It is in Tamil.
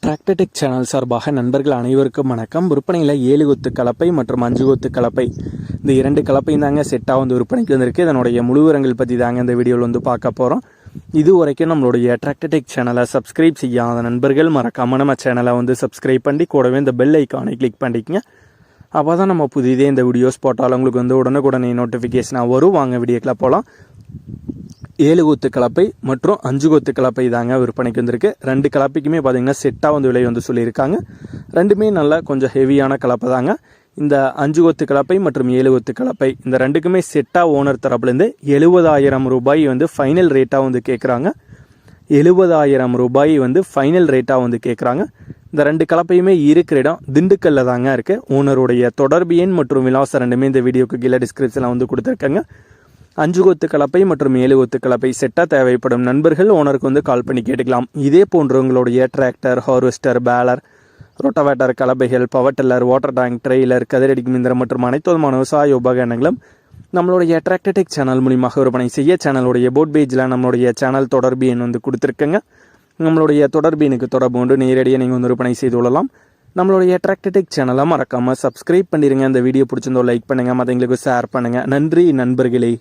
டிராக்டர்டெக் சேனல் சார்பாக நண்பர்கள் அனைவருக்கும் வணக்கம். விற்பனையில் 7 கொத்து கலப்பை மற்றும் 5 கொத்து கலப்பை இந்த 2 கலப்பையும் தாங்க செட்டாக விற்பனைக்கு வந்திருக்கு. இதனுடைய முழு விவரங்கள் பற்றி தாங்க இந்த வீடியோவில் பார்க்க போகிறோம். இது வரைக்கும் நம்மளுடைய டிராக்டர்டெக் சேனலை சப்ஸ்கிரைப் செய்யாத நண்பர்கள் மறக்காமல் நம்ம சேனலை சப்ஸ்கிரைப் பண்ணி கூடவே இந்த பெல் ஐக்கானை கிளிக் பண்ணிக்கங்க. அப்போ தான் நம்ம புதிதே இந்த வீடியோஸ் போட்டாலும் உங்களுக்கு உடனுக்குடனே நோட்டிஃபிகேஷனாக வரும். வாங்க வீடியோக்கில் போகலாம். 7 கொத்து கலப்பை மற்றும் 5 கொத்து கலப்பை தாங்க விற்பனைக்கு வந்திருக்கு. 2 கலப்பைக்குமே பார்த்தீங்கன்னா செட்டாக விலை சொல்லியிருக்காங்க. ரெண்டுமே நல்லா கொஞ்சம் ஹெவியான கலப்பை தாங்க. இந்த 5 கொத்து கலப்பை மற்றும் 7 கொத்து கலப்பை இந்த ரெண்டுக்குமே செட்டாக ஓனர் தரப்புலேருந்து 70,000 ரூபாய் ஃபைனல் ரேட்டாக கேட்குறாங்க. 70,000 ரூபாய் ஃபைனல் ரேட்டாக கேட்குறாங்க. இந்த 2 கலப்பையுமே இருக்கிற இடம் திண்டுக்கல்ல தாங்க இருக்குது. ஓனருடைய தொடர்பு எண் மற்றும் விலாசம் ரெண்டுமே இந்த வீடியோக்கு கீழே டிஸ்கிரிப்ஷனில் கொடுத்துருக்காங்க. 5 கொத்து கலப்பை மற்றும் 7 கொத்து கலப்பை செட்டாக தேவைப்படும் நண்பர்கள் ஓனருக்கு கால் பண்ணி கேட்டுக்கலாம். இதே போன்று உங்களுடைய டிராக்டர், ஹார்வெஸ்டர், பேலர், ரொட்டவேட்டர், கலப்பைகள், power tiller, water tank, trailer, கதிரடிக்கும் இயந்திரம் மற்றும் அனைத்து விதமான விவசாய உபகரணங்களும் நம்மளுடைய டிராக்டர்டெக் சேனல் மூலியமாக விற்பனை செய்ய சேனலுடைய போட் பேஜில் நம்மளுடைய சேனல் தொடர்பு எண் கொடுத்துருக்கங்க. நம்மளுடைய தொடர்பு எனக்கு தொடர்பு கொண்டு நேரடியாக நீங்கள் விற்பனை செய்து கொள்ளலாம். நம்மளுடைய டிராக்டர்டெக் சேனலை மறக்காமல் சப்ஸ்கிரைப் பண்ணிடுங்க. இந்த வீடியோ பிடிச்சிருந்தோ லைக் பண்ணுங்கள், மற்றவங்களுக்கு ஷேர் பண்ணுங்கள். நன்றி நண்பர்களே.